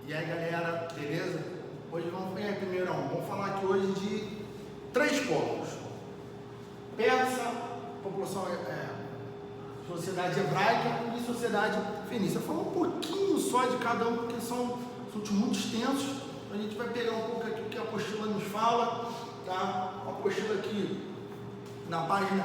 E aí galera, beleza? Hoje vamos pegar primeirão, vamos falar aqui hoje de três povos: persa, população sociedade hebraica e sociedade fenícia. Vou falar um pouquinho só de cada um, porque são assuntos muito extensos. A gente vai pegar um pouco aqui o que a apostila nos fala, tá? A apostila aqui na página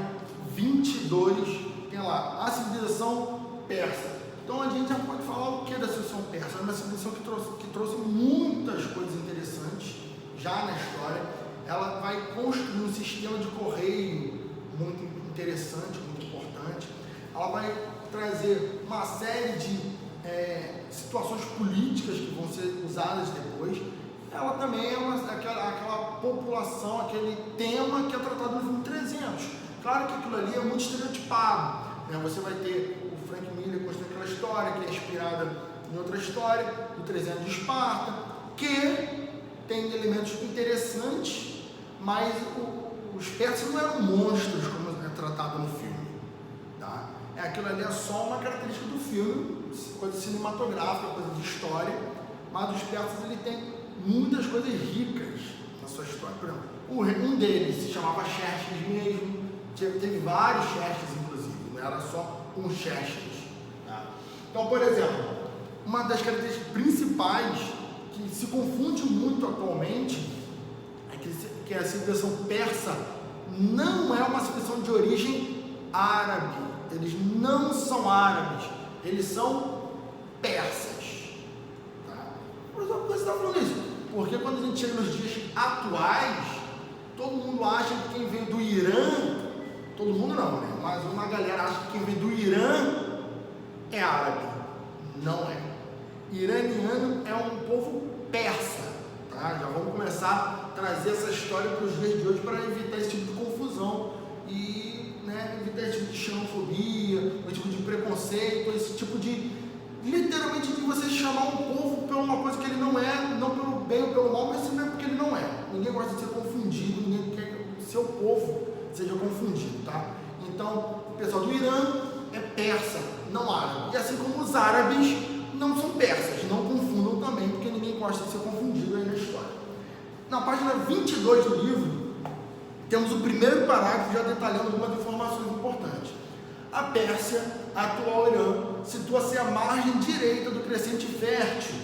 22 tem lá a civilização persa. Então a gente já pode falar o que da civilização persa. É uma civilização que trouxe muitas coisas interessantes já na história. Ela vai construir um sistema de correio muito interessante, muito importante. Ela vai trazer uma série de situações políticas que vão ser usadas depois. Ela também é aquela população, aquele tema que é tratado no filme 300. Claro que aquilo ali é muito estereotipado, né? Você vai ter o Frank Miller construindo aquela história que é inspirada em outra história, do 300 de Esparta, que tem elementos interessantes, mas os persas não eram monstros como é tratado no filme, tá? Aquilo ali é só uma característica do filme, coisa cinematográfica, coisa de história, mas os persas ele tem muitas coisas ricas na sua história. Por exemplo, um deles se chamava Xerxes mesmo, teve vários Xerxes inclusive, não era só um Xerxes, tá? Então, por exemplo, uma das características principais que se confunde muito atualmente é que a civilização persa não é uma civilização de origem árabe. Eles não são árabes, eles são persas, tá? Por que você está falando isso? Porque quando a gente chega nos dias atuais, todo mundo acha que quem vem do Irã, todo mundo não, né? Mas uma galera acha que quem vem do Irã é árabe. Não é. Iraniano é um povo persa, tá? Já vamos começar a trazer essa história para os dias de hoje para evitar esse tipo de confusão e, né, evitar esse tipo de xenofobia, esse tipo de preconceito, esse tipo de, literalmente, de você chamar um povo por uma coisa que ele não é, não pelo bem ou pelo mal, mas simplesmente porque ele não é. Ninguém gosta de ser confundido, ninguém quer que o seu povo seja confundido, tá? Então, o pessoal do Irã é persa, não árabe. E assim como os árabes não são persas, não confundam também, porque ninguém gosta de ser confundido aí na história. Na página 22 do livro, temos o primeiro parágrafo já detalhando algumas informações importantes. A Pérsia, atual Irã, situa-se à margem direita do crescente fértil,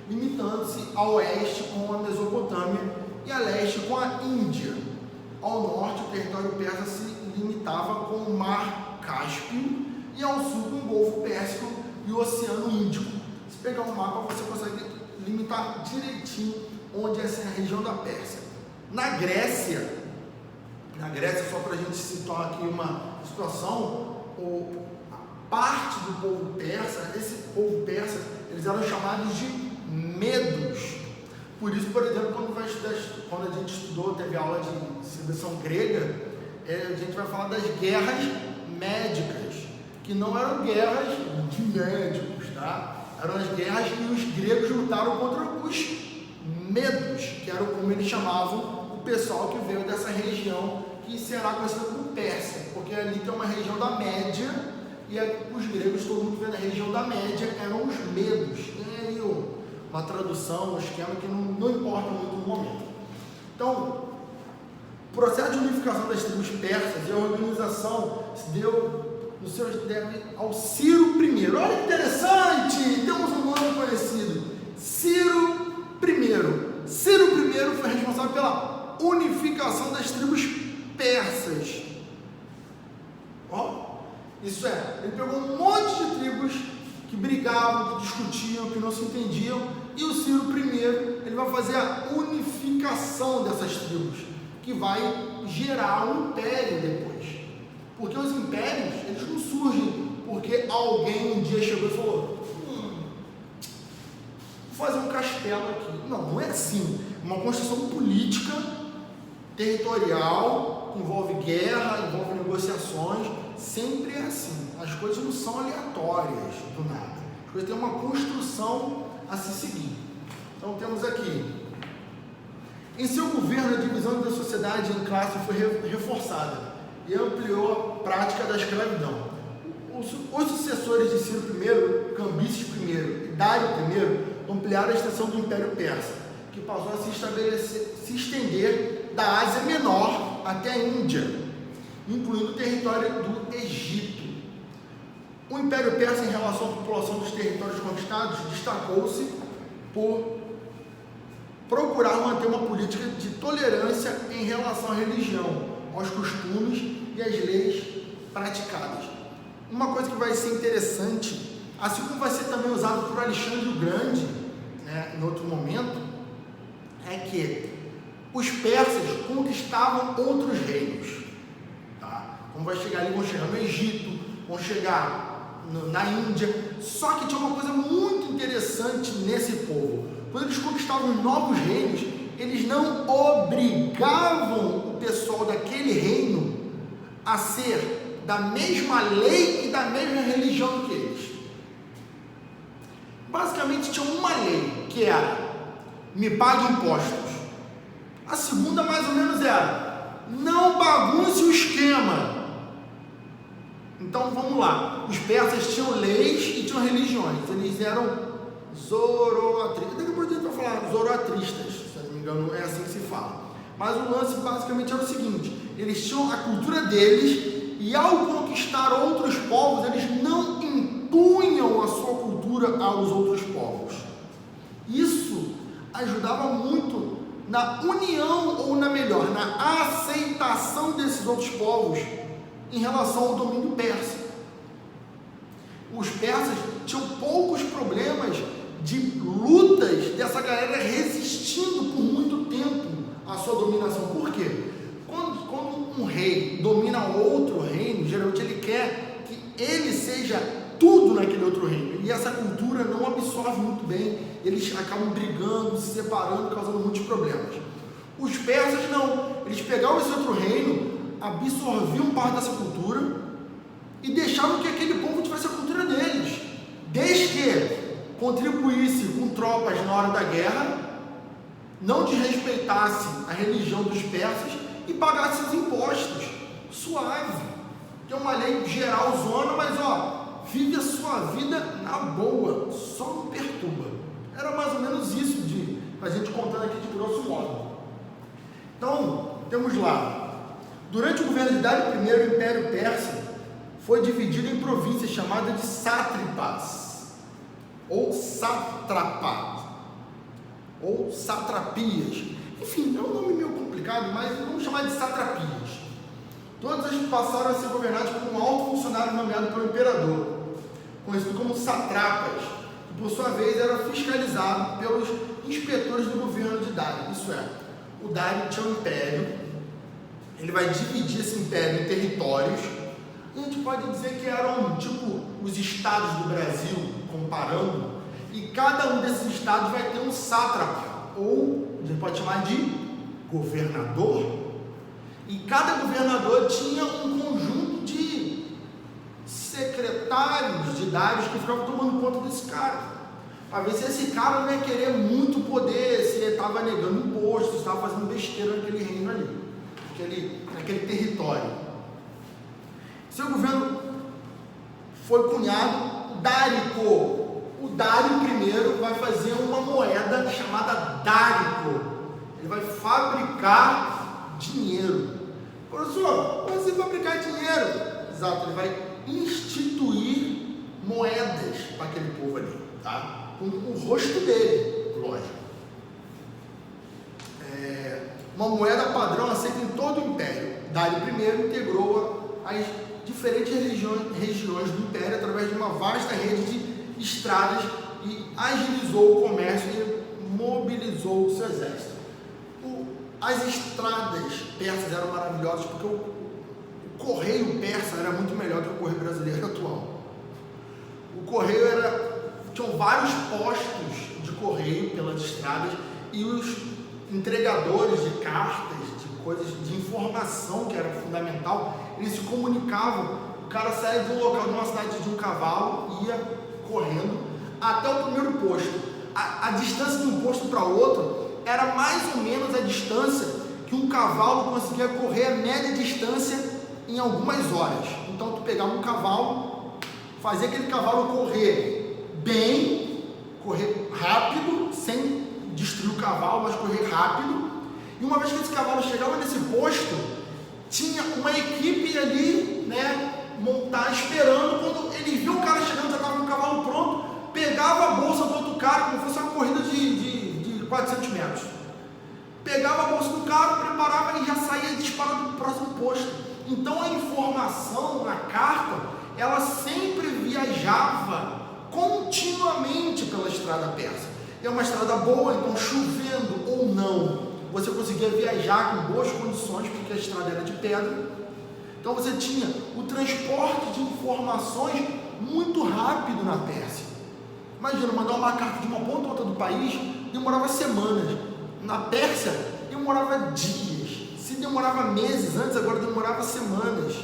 limitando-se a oeste com a Mesopotâmia e a leste com a Índia. Ao norte, o território persa se limitava com o Mar Cáspio e ao sul com o Golfo Pérsico e o Oceano Índico. Se pegar um mapa, você consegue limitar direitinho onde essa é a região da Pérsia. Na Grécia, só para a gente situar aqui uma situação, parte do povo persa, esse povo persa, eles eram chamados de medos. Por isso, por exemplo, quando a gente estudou, teve aula de civilização grega, a gente vai falar das guerras médicas, que não eram guerras de médicos, tá? Eram as guerras que os gregos lutaram contra os medos, que eram como eles chamavam o pessoal que veio dessa região, que será conhecida como Pérsia, porque ali tem uma região da Média, e os gregos, todo mundo que veio da região da Média, eram os medos. Tem aí uma tradução, um esquema que não importa muito no momento. Então, o processo de unificação das tribos persas e a organização se deu ao Ciro I. Olha que interessante! Temos um nome conhecido, Ciro I. Ciro I foi responsável pela unificação das tribos persas. Ó, isso é, ele pegou um monte de tribos que brigavam, que discutiam, que não se entendiam, e o Ciro I, ele vai fazer a unificação dessas tribos, que vai gerar um império depois. Porque os impérios, eles não surgem porque alguém um dia chegou e falou: vou fazer um castelo aqui. Não é assim. Uma construção política, territorial, envolve guerra, envolve negociações, sempre é assim. As coisas não são aleatórias do nada. As coisas têm uma construção a se seguir. Então temos aqui: em seu governo, a divisão da sociedade em classe foi reforçada e ampliou a prática da escravidão. Os sucessores de Ciro I, Cambises I e Dário I ampliaram a extensão do Império Persa, que passou a se estender da Ásia Menor até a Índia, incluindo o território do Egito. O Império Persa, em relação à população dos territórios conquistados, destacou-se por procurar manter uma política de tolerância em relação à religião, aos costumes e às leis praticadas. Uma coisa que vai ser interessante, assim como vai ser também usado por Alexandre o Grande, né, em outro momento, é que os persas conquistavam outros reinos, tá? Como vai chegar ali, vão chegar no Egito, vão chegar na Índia, só que tinha uma coisa muito interessante nesse povo. Quando eles conquistavam os novos reinos, eles não obrigavam o pessoal daquele reino a ser da mesma lei e da mesma religião que eles. Basicamente tinha uma lei, que era: me pague impostos. A segunda mais ou menos era: não bagunce o esquema. Então vamos lá, os persas tinham leis e tinham religiões, eles eram zoroatristas, daqui a pouco a gente vai falar zoroatristas, se não me engano é assim que se fala, mas o lance basicamente era o seguinte: eles tinham a cultura deles e ao conquistar outros povos, eles não impunham a sua cultura aos outros povos. Isso ajudava muito na união, ou na melhor, na aceitação desses outros povos em relação ao domínio persa. Os persas tinham poucos problemas de lutas dessa galera resistindo por muito tempo à sua dominação. Por quê? Quando um rei domina outro reino, geralmente ele quer que ele seja tudo naquele outro reino, e essa cultura não absorve muito bem, eles acabam brigando, se separando, causando muitos problemas. Os persas não, eles pegavam esse outro reino, absorviam parte dessa cultura e deixavam que aquele povo tivesse a cultura deles, desde que contribuísse com tropas na hora da guerra, não desrespeitasse a religião dos persas e pagasse seus impostos. Suave, tem uma lei geral zona, mas vive a sua vida na boa, só não perturba. Era mais ou menos isso, a gente contando aqui de grosso modo. Então, temos lá: durante o governo de Dário I, o Império Persa foi dividido em províncias chamadas de sátrapas, ou sátrapas, ou satrapias. Enfim, é um nome meio complicado, mas vamos chamar de satrapias. Todas elas passaram a ser governadas por um alto funcionário nomeado pelo imperador, conhecido como satrapas, que por sua vez era fiscalizado pelos inspetores do governo de Dário. Isso é, o Dário tinha um império, ele vai dividir esse império em territórios, e a gente pode dizer que eram tipo os estados do Brasil, comparando, e cada um desses estados vai ter um sátrapa, ou a gente pode chamar de governador, e cada governador tinha um conjunto de secretários de Dários que ficavam tomando conta desse cara, para ver se esse cara não ia querer muito poder, se ele estava negando imposto, se estava fazendo besteira naquele reino ali, naquele território. Seu governo foi cunhado Dárico. O Dário I vai fazer uma moeda chamada Dárico. Ele vai fabricar dinheiro. Professor, como assim fabricar dinheiro? Exato, ele vai instituir moedas para aquele povo ali, tá? Com o rosto dele, lógico. Uma moeda padrão aceita em todo o Império. Dário I integrou as diferentes regiões do Império através de uma vasta rede de estradas e agilizou o comércio e mobilizou o seu exército. As estradas persas eram maravilhosas porque o correio persa era muito melhor que o correio brasileiro atual. O correio tinham vários postos de correio pelas estradas e os entregadores de cartas, de coisas de informação que era fundamental, eles se comunicavam. O cara saía de um local, de uma cidade, de um cavalo, ia correndo até o primeiro posto. A distância de um posto para outro era mais ou menos a distância que um cavalo conseguia correr, a média distância, em algumas horas. Então tu pegava um cavalo, fazia aquele cavalo correr bem, correr rápido, destruir o cavalo, mas correr rápido. E uma vez que esse cavalo chegava nesse posto, tinha uma equipe ali, né, montar, esperando. Quando ele viu o cara chegando, já estava com o cavalo pronto, pegava a bolsa do outro cara, como se fosse uma corrida de 400 metros. Pegava a bolsa do cara, preparava e já saía disparado para o próximo posto. Então a informação na carta, ela sempre viajava continuamente pela estrada persa. É uma estrada boa, então chovendo ou não, você conseguia viajar com boas condições, porque a estrada era de pedra. Então você tinha o transporte de informações muito rápido na Pérsia. Imagina, mandar uma carta de uma ponta a outra do país demorava semanas. Na Pérsia demorava dias. Se demorava meses antes, agora demorava semanas.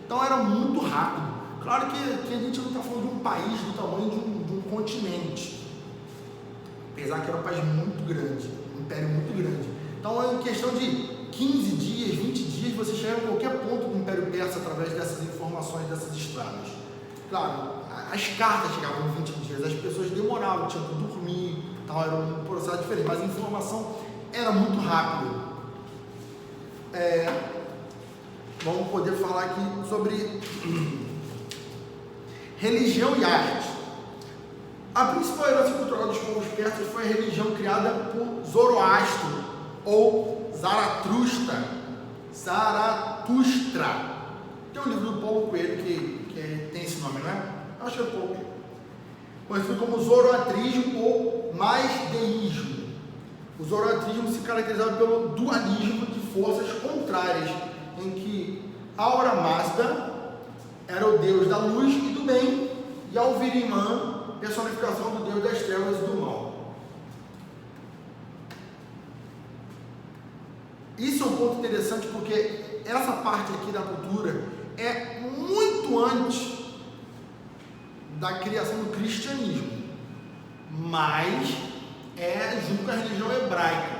Então era muito rápido. Claro que a gente não está falando de um país do tamanho de um continente, apesar que era um país muito grande, um império muito grande. Então, em questão de 15 dias, 20 dias, você chega em qualquer ponto do Império Persa através dessas informações, dessas estradas. Claro, as cartas chegavam em 20 dias, as pessoas demoravam, tinham que dormir, tal, era um processo diferente, mas a informação era muito rápida. Vamos poder falar aqui sobre religião e arte. A principal herança cultural dos povos persas foi a religião criada por Zoroastro, ou Zaratustra. Tem um livro do Paulo Coelho que tem esse nome, não é? Acho que é Paulo. Conhecido como Zoroatrismo ou Mazdeísmo. O Zoroatrismo se caracterizava pelo dualismo de forças contrárias, em que Ahura Mazda era o deus da luz e do bem, e Alvirimã, personificação do deus das trevas e do mal. Isso é um ponto interessante, porque essa parte aqui da cultura é muito antes da criação do cristianismo, mas é junto com a religião hebraica,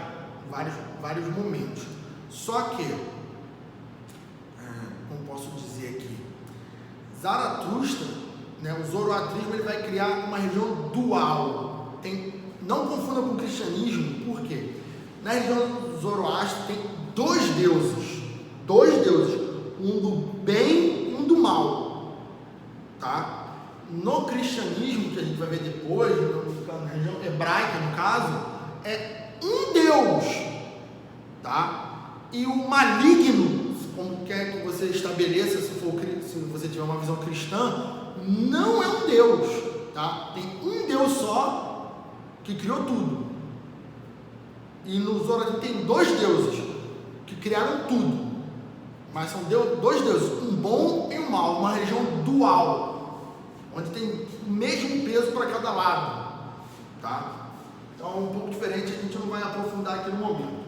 vários momentos. Só que, como posso dizer aqui, Zaratustra, né, o zoroatrismo, ele vai criar uma religião dual. Não confunda com o cristianismo, por quê? Na religião do Zoroastro tem dois deuses, um do bem e um do mal, tá? No cristianismo, que a gente vai ver depois, na religião hebraica no caso, é um Deus, tá? E o maligno, como quer que você estabeleça, se você tiver uma visão cristã, não é um Deus, tá? Tem um Deus só que criou tudo. E no Zoroastro tem dois deuses que criaram tudo, mas são dois deuses, um bom e um mal, uma religião dual, onde tem o mesmo peso para cada lado, tá? Então é um pouco diferente, a gente não vai aprofundar aqui no momento.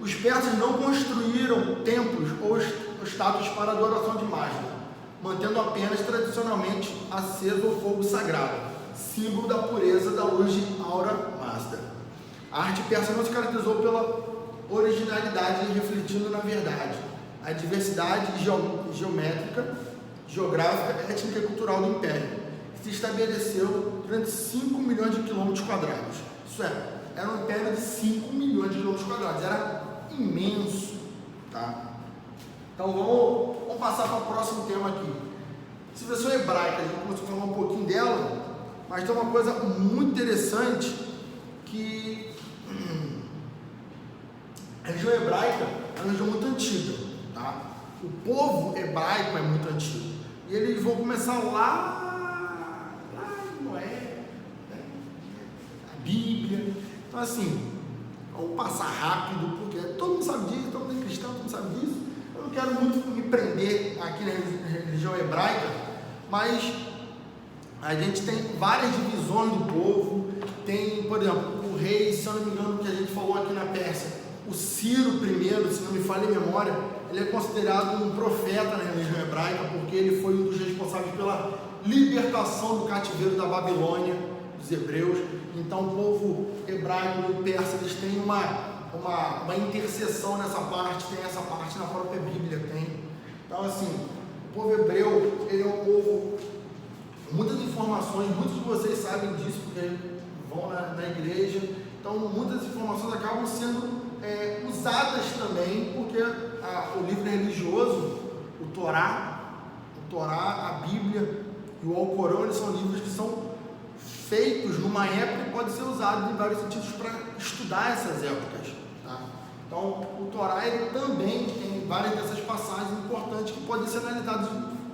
Os persas não construíram templos ou estátuas para adoração de Mazda, mantendo apenas tradicionalmente aceso o fogo sagrado, símbolo da pureza da luz de Ahura Mazda. A arte persa não se caracterizou pela originalidade, refletindo na verdade a diversidade geométrica, geográfica, étnica e cultural do Império, que se estabeleceu durante 5 milhões de quilômetros quadrados. Isso é, era um império de 5 milhões de quilômetros quadrados, era imenso, tá? Então vamos passar para o próximo tema aqui. Civilização hebraica, a gente começou a falar um pouquinho dela, mas tem uma coisa muito interessante, que a religião hebraica é uma religião muito antiga, tá? O povo hebraico é muito antigo, e eles vão começar lá em Noé, né? A Bíblia. Então assim, vamos passar rápido, porque todo mundo sabe disso, todo mundo é cristão, todo mundo sabe disso. Eu não quero muito me prender aqui na religião hebraica, mas a gente tem várias divisões do povo. Tem, por exemplo, o rei, se eu não me engano, que a gente falou aqui na Pérsia, o Ciro I, se não me falha a memória, ele é considerado um profeta na religião hebraica, porque ele foi um dos responsáveis pela libertação do cativeiro da Babilônia, dos hebreus. Então o povo hebraico e persa, eles têm uma interseção nessa parte, tem essa parte na própria Bíblia, tem. Então assim, o povo hebreu, ele é um povo, muitas informações, muitos de vocês sabem disso, porque vão na igreja, Então, muitas informações acabam sendo usadas também, porque o livro religioso, o Torá, a Bíblia e o Alcorão, eles são livros que são feitos numa época e podem ser usados em vários sentidos para estudar essas épocas. Tá? Então, o Torá ele também tem várias dessas passagens importantes que podem ser analisadas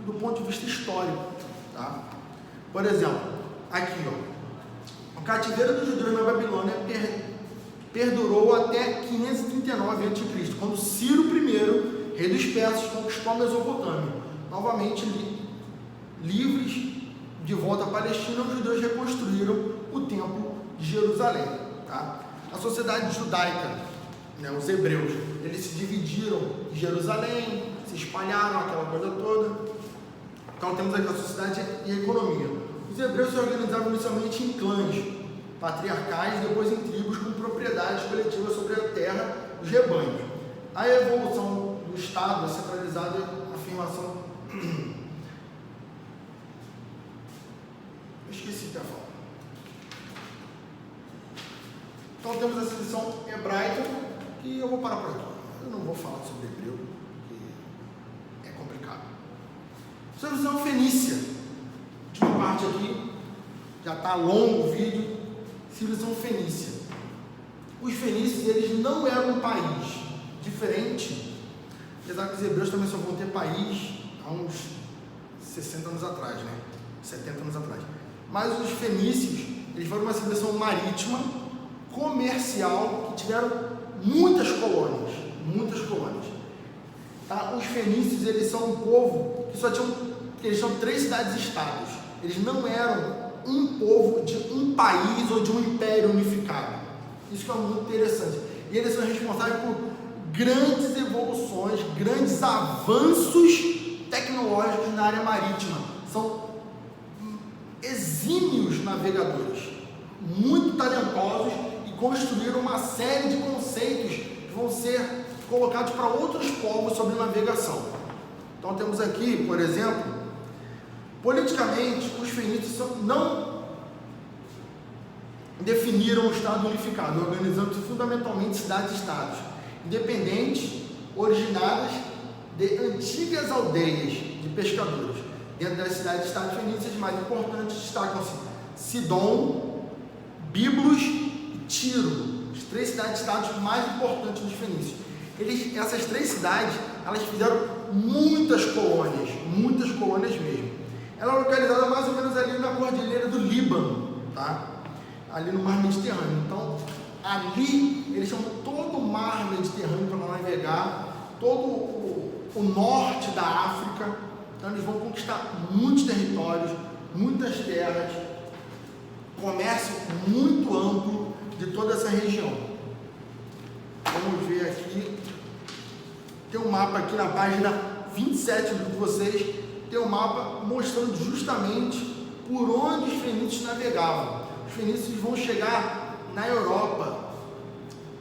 do ponto de vista histórico. Tá? Por exemplo, aqui, ó, o cativeiro dos judeus na Babilônia perdurou até 539 a.C., quando Ciro I, rei dos persas, conquistou a Mesopotâmia. Novamente livres de volta à Palestina, os judeus reconstruíram o templo de Jerusalém. Tá? A sociedade judaica, né, os hebreus, eles se dividiram em Jerusalém, se espalharam, aquela coisa toda. Então temos aqui a sociedade e a economia. Os hebreus se organizavam inicialmente em clãs patriarcais, depois em tribos com propriedades coletivas sobre a terra, os rebanhos. A evolução do Estado, a centralizada afirmação... Esqueci de falar. Então temos a seleção hebraica, que eu vou parar por aqui. Eu não vou falar sobre hebreu, porque é complicado. Seleção fenícia. Última parte aqui, já está longo o vídeo. Civilização fenícia. Os fenícios, eles não eram um país diferente, apesar que os hebreus também só vão ter país há uns 60 anos atrás, né? 70 anos atrás. Mas os fenícios, eles foram uma civilização marítima, comercial, que tiveram muitas colônias. Tá? Os fenícios, eles são um povo que só tinham, eles são 3 cidades-estados. Eles não eram um povo de um país ou de um império unificado. Isso que é muito interessante. E eles são responsáveis por grandes evoluções, grandes avanços tecnológicos na área marítima. São exímios navegadores, muito talentosos, e construíram uma série de conceitos que vão ser colocados para outros povos sobre navegação. Então temos aqui, por exemplo, politicamente, os fenícios não definiram o Estado unificado, organizando-se fundamentalmente cidades-estados, independentes, originadas de antigas aldeias de pescadores. Dentro das cidades-estados fenícias mais importantes destacam-se Sidom, Biblos e Tiro, as 3 cidades-estados mais importantes dos fenícios. Essas 3 cidades, elas fizeram muitas colônias mesmo. Ela é localizada mais ou menos ali na cordilheira do Líbano, tá? Ali no mar Mediterrâneo. Então, ali eles chamam todo o mar Mediterrâneo para navegar, todo o norte da África. Então eles vão conquistar muitos territórios, muitas terras, comércio muito amplo de toda essa região. Vamos ver aqui, tem um mapa aqui na página 27 de vocês, tem um mapa mostrando justamente por onde os fenícios navegavam. Os fenícios vão chegar na Europa.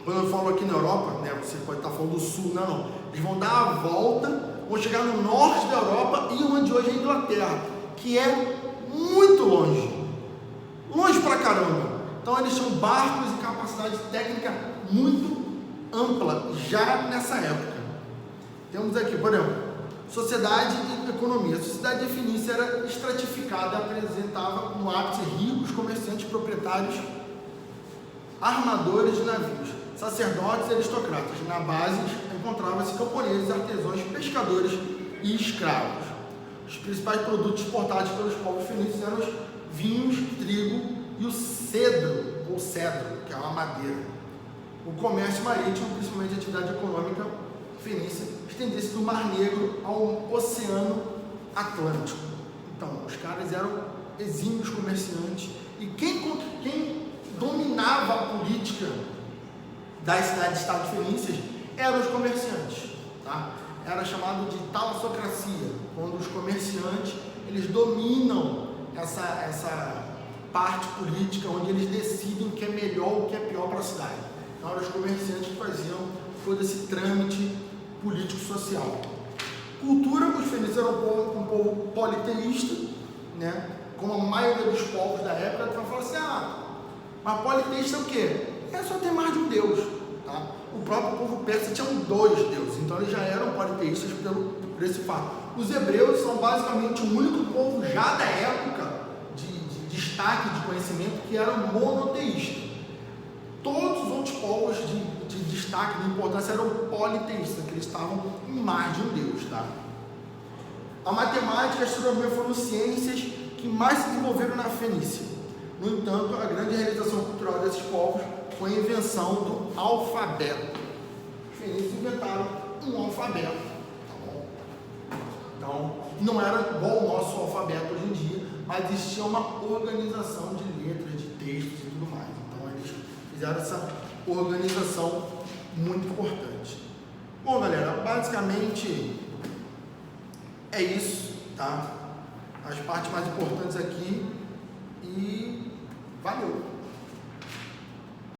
Quando eu falo aqui na Europa, né, você pode estar falando do sul, não. Eles vão dar a volta, vão chegar no norte da Europa e onde hoje é a Inglaterra, que é muito longe pra caramba. Então eles tinham barcos e capacidade técnica muito ampla já nessa época. Temos aqui, por exemplo, sociedade e economia. A sociedade fenícia era estratificada, apresentava no ápice ricos comerciantes, proprietários, armadores de navios, sacerdotes e aristocratas. Na base encontravam-se camponeses, artesãos, pescadores e escravos. Os principais produtos exportados pelos povos fenícios eram os vinhos, trigo e o cedro, ou cedro, que é uma madeira. O comércio marítimo, principalmente a atividade econômica fenícia, estendia-se do Mar Negro ao Oceano Atlântico. Então, os caras eram exímios comerciantes. E quem dominava a política das cidades-estados fenícias eram os comerciantes, tá? Era chamado de talassocracia, quando os comerciantes eles dominam essa parte política, onde eles decidem o que é melhor, o que é pior para a cidade. Então eram os comerciantes que faziam todo esse trâmite político-social. Cultura, os fenícios eram um povo politeísta, né? Como a maioria dos povos da época, tu vai falar assim, mas politeísta é o quê? é só ter mais de um Deus, tá? O próprio povo persa tinha 2 deuses, então eles já eram politeístas por esse fato. Os hebreus são basicamente o único povo já da época de destaque, de conhecimento, que eram monoteístas. Todos os outros povos de destaque, de importância, eram politeístas, que eles estavam em mais de um Deus, tá? A matemática e a astronomia foram ciências que mais se desenvolveram na Fenícia. No entanto, a grande realização cultural desses povos foi a invenção do alfabeto. Os fenícios inventaram um alfabeto, tá bom? Então, não era igual o nosso alfabeto hoje em dia, mas existia uma organização de letras, de textos e tudo mais. Então, eles fizeram essa organização muito importante. Bom, galera, basicamente é isso, tá? As partes mais importantes aqui, e valeu!